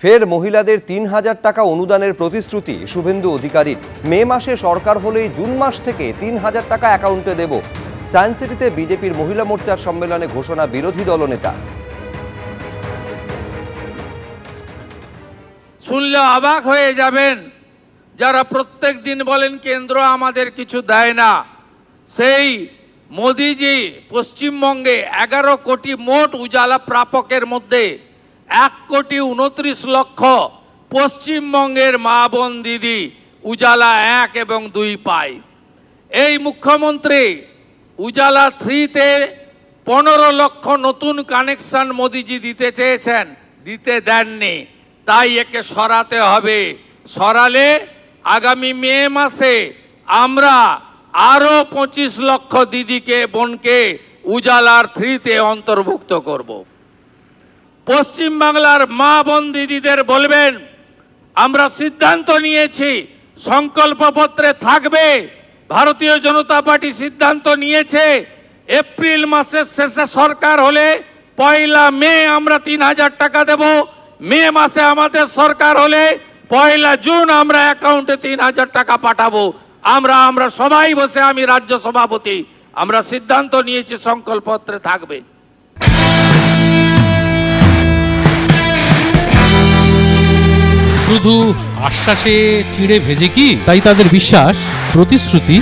ফের মহিলাদের ৩,০০০ টাকা অনুদানের প্রতিশ্রুতি শুভেন্দু অধিকারীর। মে মাসে সরকার হলেই জুন মাস থেকে ৩,০০০ টাকা অ্যাকাউন্টে দেব। সায়েন্স সিটিতে বিজেপির মহিলা মোর্চার সম্মেলনে ঘোষণা বিরোধী দলনেতা। শুনলে অবাক হয়ে যাবেন, যারা প্রত্যেক দিন বলেন কেন্দ্র আমাদের কিছু দেয় না। সেই মোদিজি পশ্চিমবঙ্গে 11 কোটি মোট উজালা প্রাপকের মধ্যে 1,29,00,000 পশ্চিমবঙ্গের মা বোন দিদি উজালা 1 এবং 2 পায়। এই মুখ্যমন্ত্রী উজালা 3-তে 15 লক্ষ নতুন কানেকশন মোদিজি দিতে চেয়েছেন, দিতে দেননি। তাই একে সরাতে হবে। সরালে আগামী মে মাসে আমরা আরো 25 লক্ষ দিদিকে বোনকে উজালার 3-তে অন্তর্ভুক্ত করব। পশ্চিমবাংলার মা বোন দিদিদের বলবেন, আমরা সিদ্ধান্ত নিয়েছি, সংকল্পপত্রে থাকবে। ভারতীয় জনতা পার্টি সিদ্ধান্ত নিয়েছে এপ্রিল মাসের শেষে সরকার হলে 1 মে আমরা 3,০০০ টাকা দেব। মে মাসে আমাদের সরকার হলে 1 জুন আমরা অ্যাকাউন্টে 3,০০০ টাকা পাঠাবো। আমরা সবাই বসে, আমি রাজ্য সভাপতি, আমরা সিদ্ধান্ত নিয়েছি, সংকল্পপত্রে থাকবে। শুধু আশ্বাসে চিড়ে ভেজে কি? তাই তাদের বিশ্বাস প্রতিশ্রুতি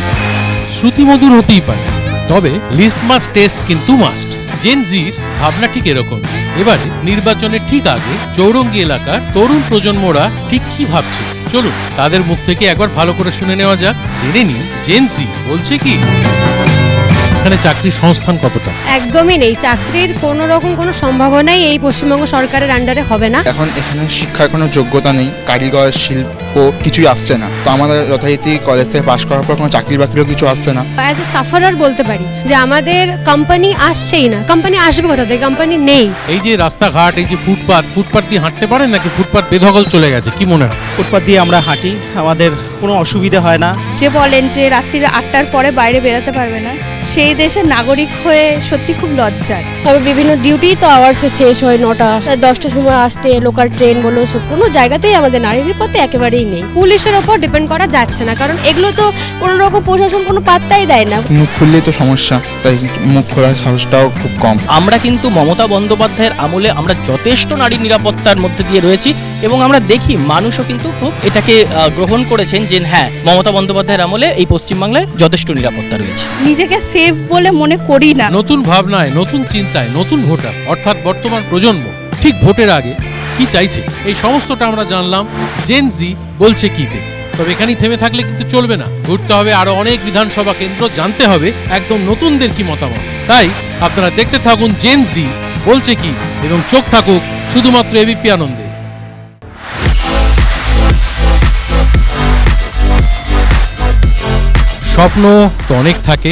শ্রুতিমধুর হতেই পারে, তবে লিস্ট মাস্ট টেস্ট কিন্তু মাস্ট। জেন জির ভাবনা ঠিক এরকম। এবারে নির্বাচনের ঠিক আগে চৌরঙ্গী এলাকার তরুণ প্রজন্মরা ঠিক কি ভাবছে, চলুন তাদের মুখ থেকে একবার ভালো করে শুনে নেওয়া যাক। জেনে নিন জেন জি বলছে কি। এখানে চাকরির সংস্থান কতটা? একদমই নেই। চাকরির কোনো রকম কোনো সম্ভাবনাই এই পশ্চিমবঙ্গ সরকারের আন্ডারে হবে না। এখন এখানে শিক্ষার কোনো যোগ্যতা নেই, কারিগর শিল্প কিছুই আসছে না। তো আমাদের যথারীতি কলেজ থেকে পাশ করার পর কোনো চাকরি বাকরিও কিছু আসছে না। অ্যাজ এ সাফারার বলতে পারি যে আমাদের কোম্পানি আসছেই না। কোম্পানি আসবে কোথা থেকে? কোম্পানি নেই। এই যে রাস্তাঘাট, এই যে ফুটপাত দিয়ে হাঁটতে পারেন নাকি ফুটপাত বেদখল চলে গেছে, কি মনে হয়? ফুটপাত দিয়ে আমরা হাঁটি, আমাদের কোনো অসুবিধা হয় না। যে বলেন যে রাত্রির 8টার পরে বাইরে বেরোতে পারবে না, সেই দেশের নাগরিক হয়ে সত্যি খুব লজ্জার। তবে বিভিন্ন ডিউটি তো আওয়ার্সে শেষ হয় 9টা 10টার সময় আসতে, লোকাল ট্রেন বলো, কোনো জায়গাতেই আমাদের নারী নিরাপত্তা একেবারেই নেই। পুলিশের ওপর ডিপেন্ড করা যাচ্ছে না, কারণ এগুলো তো কোনো রকম প্রশাসন কোনো পাত্তাই দেয় না। মুখ খুললেই তো সমস্যা, তাই মুখ খোলার সাহসটাও খুব কম। আমরা কিন্তু মমতা বন্দ্যোপাধ্যায়ের আমলে আমরা যথেষ্ট নারী নিরাপত্তার মধ্যে দিয়ে রয়েছি এবং আমরা দেখি মানুষও কিন্তু খুব এটাকে গ্রহণ করেছেন যে হ্যাঁ, মমতা বন্দ্যোপাধ্যায়ের আমলে এই পশ্চিমবাংলায় যথেষ্ট নিরাপত্তা রয়েছে। নিজেকে সেফ বলে মনে করি না। নতুন ভাবনায়, নতুন চিন্তায়, নতুন ভোটার অর্থাৎ বর্তমান প্রজন্ম ঠিক ভোটের আগে কি চাইছে, এই সমস্তটা আমরা জানলাম জেন জি বলছে কিতে। তবে এখানেই থেমে থাকলে কিন্তু চলবে না, ঘুরতে হবে আরো অনেক বিধানসভা কেন্দ্র, জানতে হবে একদম নতুনদের কি মতামত। তাই আপনারা দেখতে থাকুন জেন জি বলছে কি এবং চোখ থাকুক শুধুমাত্র এবিপি আনন্দে। স্বপ্ন তো অনেক থাকে,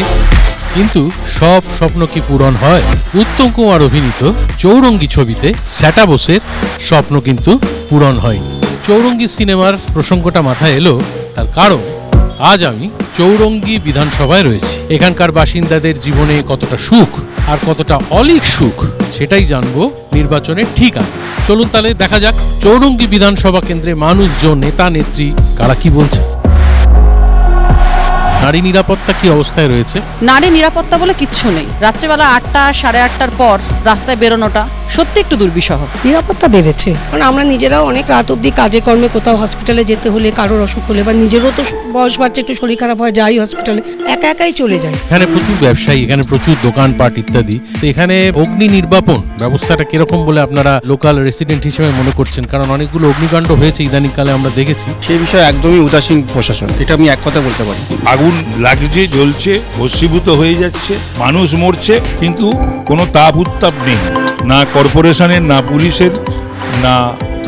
কিন্তু সব স্বপ্ন কি পূরণ হয়? উত্তম কুমার অভিনীত চৌরঙ্গী ছবিতে স্যাটা বোসের স্বপ্ন কিন্তু পূরণ হয়নি। চৌরঙ্গী সিনেমার প্রসঙ্গটা মাথায় এলো তার কারণ আজ আমি চৌরঙ্গী বিধানসভায় রয়েছি। এখানকার বাসিন্দাদের জীবনে কতটা সুখ আর কতটা অলীক সুখ সেটাই জানবো নির্বাচনের ঠিক আগে। চলুন তাহলে দেখা যাক চৌরঙ্গী বিধানসভা কেন্দ্রে মানুষজন, নেতা নেত্রী কারা কি বলছে। নারী নিরাপত্তা কি অবস্থায় রয়েছে? নারী নিরাপত্তা বলে কিচ্ছু নেই। রাত্রেবেলা 8টা 8:30টার পর রাস্তায় বেরোনোটা সত্যি একটু দুর্বিষহ। নিরাপত্তা বেড়েছে, কারণ আমরা নিজেরাও অনেক রাত অবধি কাজে কর্মে কোথাও হসপিটালে যেতে হলে, কারোর অসুখ হলে বা নিজেরও তো বয়স বাড়ছে, একটু শরীর খারাপ হয়, যাই হসপিটালে, একাই চলে যায়। এখানে প্রচুর ব্যবসায়ী, এখানে প্রচুর দোকানপাট ইত্যাদি। তো এখানে অগ্নি নির্বাপন ব্যবস্থাটা কিরকম বলে আপনারা লোকাল রেসিডেন্ট হিসেবে মনে করছেন? কারণ অনেকগুলো অগ্নিকাণ্ড হয়েছে ইদানিংকালে আমরা দেখেছি। সেই বিষয়ে একদমই উদাসীন প্রশাসন, এটা আমি এক কথা বলতে পারি। আগুন লাগছে, জ্বলছে, ভস্মীভূত হয়ে যাচ্ছে, মানুষ মরছে, কিন্তু কোনো তাপ উত্তাপ নেই, না কর্পোরেশনের, না পুলিশের, না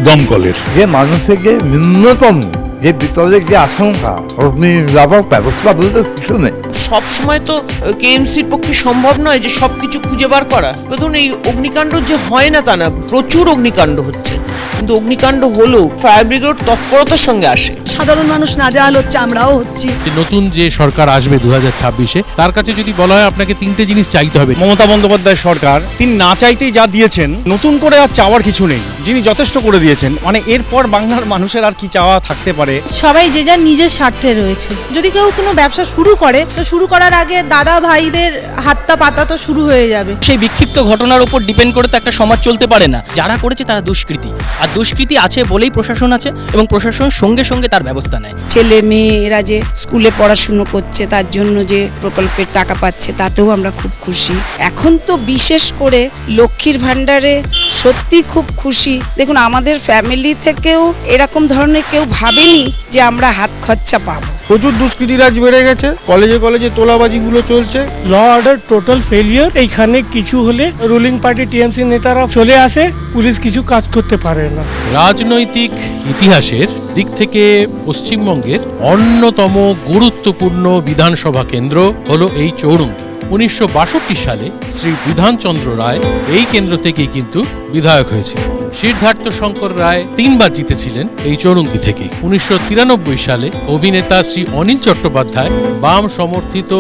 দমকলের। যে মানুষের যে ন্যূনতম যে বিপদের যে আশঙ্কা, অগ্নি নির্বাপক ব্যবস্থা বলতে কিছু নেই। সবসময় তো কেএমসির পক্ষে সম্ভব নয় যে সবকিছু খুঁজে বার করা। ধরুন এই অগ্নিকাণ্ড যে হয় না তা না, প্রচুর অগ্নিকাণ্ড হচ্ছে। কিন্তু অগ্নিকাণ্ড হলো ফায়ার ব্রিগেড তৎপরতার সঙ্গে আসে। সাধারণ মানুষ নাজেহাল হচ্ছে, আমরাও হচ্ছি। যে নতুন যে সরকার আসবে 2026-এ, তার কাছে যদি বলা হয় আপনাকে 3টে জিনিস চাইতে হবে, মমতা বন্দ্যোপাধ্যায় সরকার তিনি না চাইতেই যা দিয়েছেন, নতুন করে আর চাওয়ার কিছু নেই, যিনি যথেষ্ট করে দিয়েছেন। মানে এরপর বাংলার মানুষের আর কি চাওয়া থাকতে পারে? সবাই যে যার নিজের স্বার্থে রয়েছে। যদি কেউ কোনো ব্যবসা শুরু করে তো শুরু করার আগে দাদা ভাইদের হাতটা পাতা তো শুরু হয়ে যাবে। সেই বিক্ষিপ্ত ঘটনার উপর ডিপেন্ড করে তো একটা সমাজ চলতে পারে না। যারা করেছে তারা দুষ্কৃতী, আর দুষ্কৃতী আছে বলেই প্রশাসন আছে, এবং প্রশাসন সঙ্গে সঙ্গে তার ব্যবস্থা নেয়। ছেলে মেয়ে এরা যে স্কুলে পড়াশুনো করছে, তার জন্য যে প্রকল্পের টাকা পাচ্ছে, তাতেও আমরা খুব খুশি। এখন তো বিশেষ করে লক্ষ্মীর ভাণ্ডারে সত্যি খুব খুশি। দেখুন, আমাদের ফ্যামিলি থেকেও এরকম ধরনের কেউ ভাবেনি যে আমরা হাত খরচা পাবো। প্রচুর দুষ্কৃতিরাজ বেড়ে গেছে, কলেজে কলেজে তোলাবাজিগুলো চলছে। Law order total failure. এইখানে কিছু হলে রুলিং পার্টি টিএমসি নেতারা চলে আসে, পুলিশ কিছু কাজ করতে পারে না। রাজনৈতিক ইতিহাসের দিক থেকে পশ্চিমবঙ্গের অন্যতম গুরুত্বপূর্ণ বিধানসভা কেন্দ্র হলো এই চৌরঙ্গি। 1962 সালে শ্রী বিধানচন্দ্র রায় এই কেন্দ্র থেকেই কিন্তু বিধায়ক হয়েছিল। সিদ্ধার্থ শঙ্কর রায় 3বার জিতেছিলেন এই চৌরঙ্গি থেকে। 1993 সালে অভিনেতা শ্রী অনিল চট্টোপাধ্যায় বাম সমর্থিত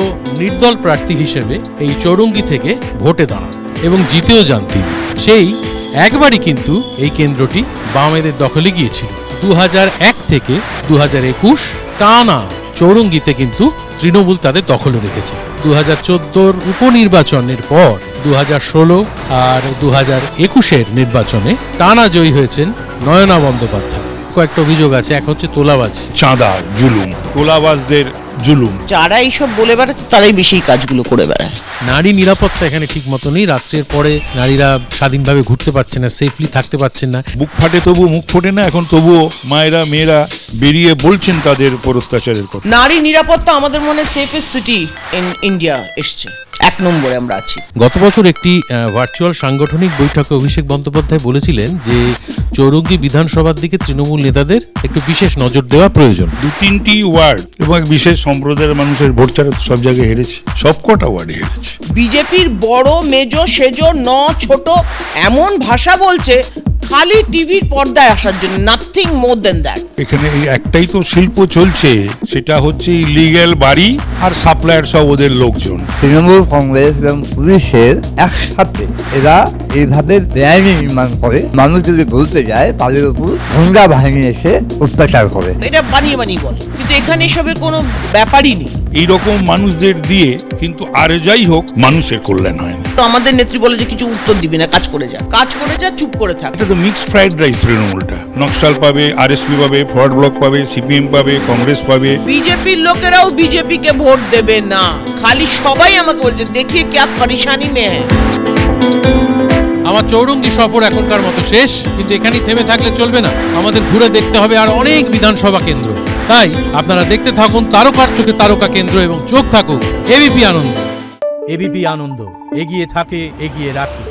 নির্দল প্রার্থী হিসেবে এই চৌরঙ্গি থেকে ভোটে দাঁড়ান এবং জিতেও যান তিনি। সেই একবারই কিন্তু এই কেন্দ্রটি বামেদের দখলে গিয়েছিল। 2001 থেকে 2021 টানা চৌরঙ্গিতে কিন্তু তৃণমূল তাদের দখলে রেখেছে। 2014 উপনির্বাচনের পর 2016 আর 2021 নির্বাচনে টানা জয়ী হয়েছেন নয়না বন্দ্যোপাধ্যায়। কয়েকটা অভিযোগ আছে, এক হচ্ছে তোলাবাজি, চাঁদা, জুলুম, তোলাবাজদের জুলুম। যারা এইসব বলে বেড়াচ্ছে তারাই বেশি কাজগুলো করে বেড়ায়। নারী নিরাপত্তা এখানে ঠিক মতো নেই। রাত্রের পরে নারীরা স্বাধীনভাবে ঘুরতে পারছে না, সেফলি থাকতে পারছেন না। বুক ফাটে তবু মুখ ফোটে না। এখন তবুও মায়েরা মেয়েরা বেরিয়ে বলছেন তাদের উপর অত্যাচারের কথা। নারী নিরাপত্তা আমাদের মনে সেফেস্ট সিটি ইন ইন্ডিয়া এসছে, 1 নম্বরে আমরা আছি। গত বছর একটি ভার্চুয়াল সাংগঠনিক বৈঠকে অভিষেক বন্দ্যোপাধ্যায় বলেছিলেন যে চৌরঙ্গি বিধানসভার দিকে তৃণমূল নেতাদের একটু বিশেষ নজর দেওয়া প্রয়োজন। 2-3টি ওয়ার্ড এবং বিশেষ সম্প্রদায়ের মানুষের ভোট ছাড়া তো সব জায়গায় হেরেছে, সবকটা ওয়ার্ডে হেরেছে। বিজেপির বড় মেজো সেজো ছোট এমন ভাষা বলছে খালি টিভির পর্দায় আসার জন্য, নাথিং মোর দেন দ্যাট। এখানে এই একটাই তো শিল্প চলছে, সেটা হচ্ছে ইলিগ্যাল বাড়ি আর সাপ্লায়ার সব ওদের লোকজন। তৃণমূল কংগ্রেস এবং পুলিশের একসাথে এরা এইভাবে বেআইনি নির্মাণ করে। মানুষ যদি বলতে যায় তাদের উপর গুন্ডা বাহিনী এসে অত্যাচার করে। এটা বানিয়ে বানিয়ে বলে, কিন্তু এখানে এসবের কোনো ব্যাপারই নেই। এইরকম মানুষদের দিয়ে কিন্তু আর যাই হোক মানুষের কল্যাণ হয় না। তো আমাদের নেত্রী বলে যে কিছু উত্তর দিবি না, কাজ করে যা, চুপ করে থাক। এটা তো মিক্সড ফ্রাইড রাইস তৃণমূলটা। নকশাল পাবে, আরএসপি পাবে, ফরওয়ার্ড ব্লক পাবে, সিপিএম পাবে, কংগ্রেস পাবে। বিজেপির লোকেরাও বিজেপিকে ভোট দেবে না। খালি সবাই আমাকে বলছে দেখিয়ে क्या परेशानी में है। আমার চৌরঙ্গি সফর এখনকার মতো শেষ, কিন্তু এখানেই থেমে থাকলে চলবে না। আমাদের ঘুরে দেখতে হবে আর অনেক বিধানসভা কেন্দ্র। তাই আপনারা দেখতে থাকুন তারকার চোখে তারকা কেন্দ্র এবং চোখ থাকুক এবিপি আনন্দ। এবিপি আনন্দ, এগিয়ে থাকে, এগিয়ে রাখে।